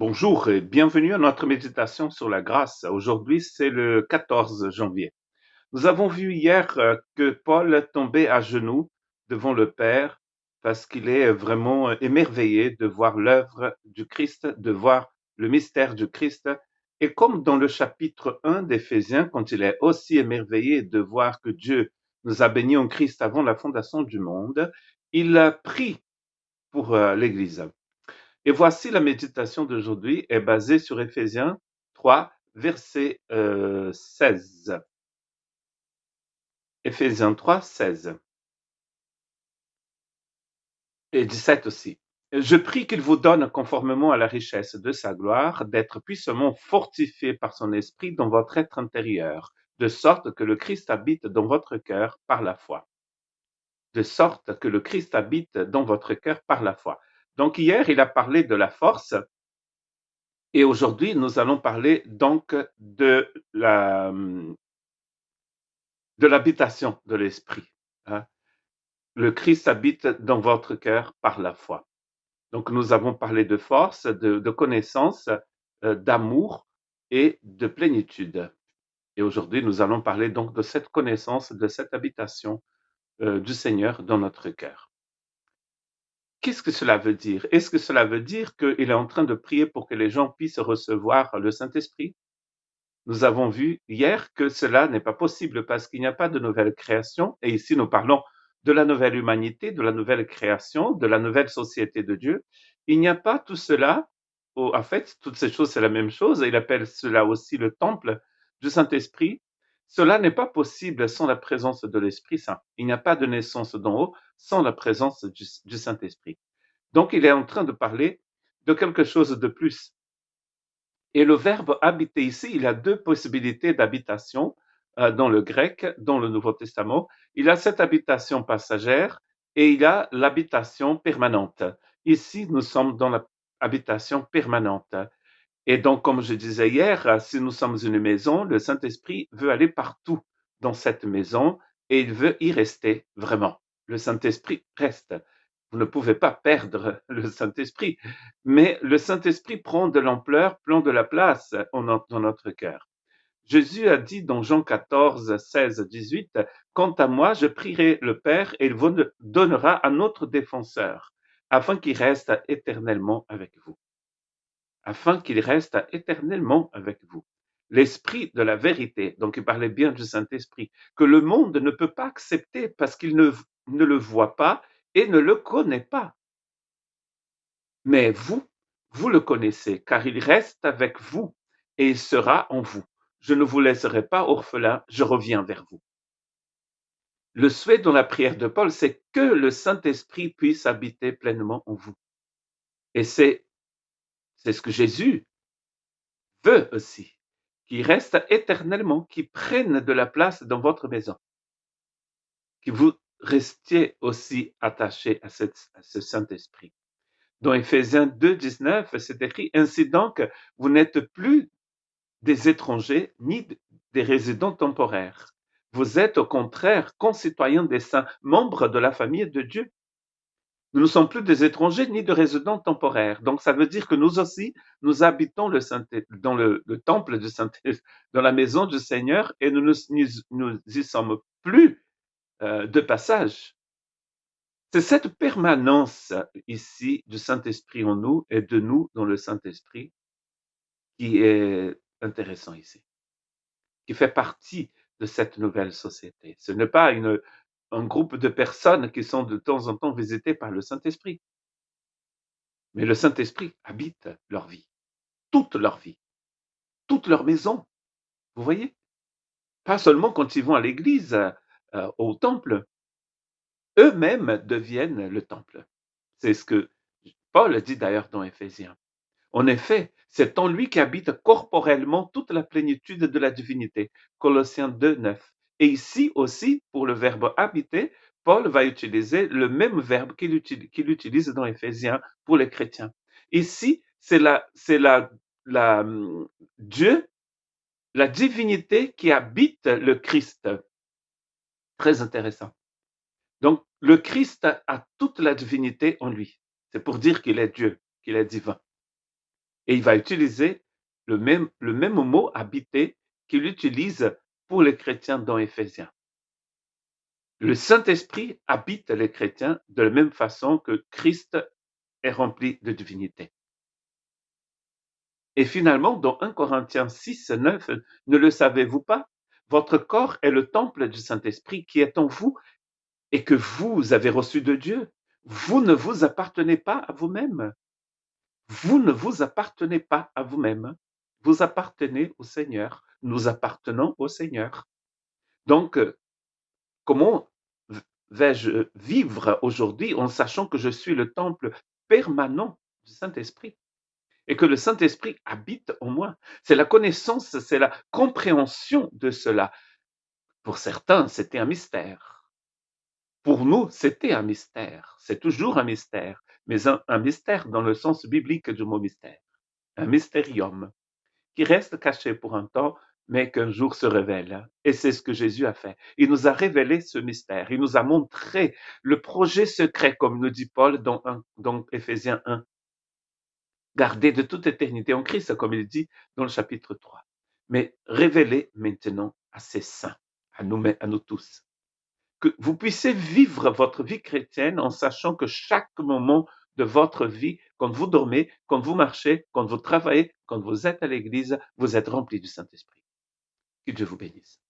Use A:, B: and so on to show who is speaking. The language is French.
A: Bonjour et bienvenue à notre méditation sur la grâce. Aujourd'hui, c'est le 14 janvier. Nous avons vu hier que Paul tombait à genoux devant le Père parce qu'il est vraiment émerveillé de voir l'œuvre du Christ, de voir le mystère du Christ. Et comme dans le chapitre 1 d'Éphésiens, quand il est aussi émerveillé de voir que Dieu nous a bénis en Christ avant la fondation du monde, il a pris pour l'Église. Et voici la méditation d'aujourd'hui est basée sur Éphésiens 3, verset 16. Éphésiens 3, 16 et 17 aussi. Je prie qu'il vous donne, conformément à la richesse de sa gloire, d'être puissamment fortifié par son esprit dans votre être intérieur, de sorte que le Christ habite dans votre cœur par la foi. De sorte que le Christ habite dans votre cœur par la foi. Donc hier, il a parlé de la force. Et aujourd'hui, nous allons parler donc de l'habitation de l'esprit. Hein. Le Christ habite dans votre cœur par la foi. Donc nous avons parlé de force, de connaissance, d'amour et de plénitude. Et aujourd'hui, nous allons parler donc de cette connaissance, de cette habitation du Seigneur dans notre cœur. Qu'est-ce que cela veut dire? Est-ce que cela veut dire qu'il est en train de prier pour que les gens puissent recevoir le Saint-Esprit? Nous avons vu hier que cela n'est pas possible parce qu'il n'y a pas de nouvelle création. Et ici, nous parlons de la nouvelle humanité, de la nouvelle création, de la nouvelle société de Dieu. Il n'y a pas tout cela. En fait, toutes ces choses, c'est la même chose. Il appelle cela aussi le temple du Saint-Esprit. Cela n'est pas possible sans la présence de l'Esprit Saint. Il n'y a pas de naissance d'en haut sans la présence du Saint-Esprit. Donc, il est en train de parler de quelque chose de plus. Et le verbe habiter ici, il a deux possibilités d'habitation dans le grec, dans le Nouveau Testament. Il a cette habitation passagère et il a l'habitation permanente. Ici, nous sommes dans l'habitation permanente. Et donc, comme je disais hier, si nous sommes une maison, le Saint-Esprit veut aller partout dans cette maison et il veut y rester vraiment. Le Saint-Esprit reste. Vous ne pouvez pas perdre le Saint-Esprit, mais le Saint-Esprit prend de l'ampleur, prend de la place dans notre cœur. Jésus a dit dans Jean 14, 16, 18, quant à moi, je prierai le Père et il vous donnera un autre défenseur, afin qu'il reste éternellement avec vous. Afin qu'il reste éternellement avec vous. L'esprit de la vérité, donc il parlait bien du Saint-Esprit, que le monde ne peut pas accepter parce qu'il ne le voit pas et ne le connaît pas. Mais vous le connaissez, car il reste avec vous et il sera en vous. Je ne vous laisserai pas orphelin, je reviens vers vous. Le souhait dans la prière de Paul, c'est que le Saint-Esprit puisse habiter pleinement en vous. Et c'est ce que Jésus veut aussi, qu'il reste éternellement, qu'il prenne de la place dans votre maison, que vous restiez aussi attaché à ce Saint-Esprit. Dans Éphésiens 2, 19, c'est écrit, ainsi donc, vous n'êtes plus des étrangers ni des résidents temporaires. Vous êtes au contraire concitoyens des saints, membres de la famille de Dieu. Nous ne sommes plus des étrangers ni de résidents temporaires. Donc, ça veut dire que nous aussi, nous habitons dans le temple du Saint, dans la maison du Seigneur, et nous y sommes plus de passage. C'est cette permanence ici du Saint-Esprit en nous et de nous dans le Saint-Esprit qui est intéressant ici, qui fait partie de cette nouvelle société. Ce n'est pas un groupe de personnes qui sont de temps en temps visitées par le Saint-Esprit. Mais le Saint-Esprit habite leur vie, toute leur maison. Vous voyez? Pas seulement quand ils vont à l'église, au temple, eux-mêmes deviennent le temple. C'est ce que Paul dit d'ailleurs dans Éphésiens. En effet, c'est en lui qu'habite corporellement toute la plénitude de la divinité. Colossiens 2, 9. Et ici aussi, pour le verbe habiter, Paul va utiliser le même verbe qu'il utilise dans Éphésiens pour les chrétiens. Ici, c'est Dieu, la divinité qui habite le Christ. Très intéressant. Donc, le Christ a toute la divinité en lui. C'est pour dire qu'il est Dieu, qu'il est divin. Et il va utiliser le même mot habiter qu'il utilise pour les chrétiens dans Éphésiens. Le Saint-Esprit habite les chrétiens de la même façon que Christ est rempli de divinité. Et finalement, dans 1 Corinthiens 6, 9, ne le savez-vous pas? Votre corps est le temple du Saint-Esprit qui est en vous et que vous avez reçu de Dieu. Vous ne vous appartenez pas à vous-même. Vous ne vous appartenez pas à vous-même. Vous appartenez au Seigneur. Nous appartenons au Seigneur. Donc, comment vais-je vivre aujourd'hui en sachant que je suis le temple permanent du Saint-Esprit et que le Saint-Esprit habite en moi? C'est la connaissance, c'est la compréhension de cela. Pour certains, c'était un mystère. Pour nous, c'était un mystère. C'est toujours un mystère, mais un mystère dans le sens biblique du mot mystère. Un mystérium qui reste caché pour un temps, mais qu'un jour se révèle. Et c'est ce que Jésus a fait. Il nous a révélé ce mystère. Il nous a montré le projet secret, comme nous dit Paul dans Éphésiens 1, gardé de toute éternité en Christ, comme il dit dans le chapitre 3. Mais révélé maintenant à ses saints, à nous tous. Que vous puissiez vivre votre vie chrétienne en sachant que chaque moment de votre vie, quand vous dormez, quand vous marchez, quand vous travaillez, quand vous êtes à l'église, vous êtes rempli du Saint-Esprit. Que Dieu vous bénisse.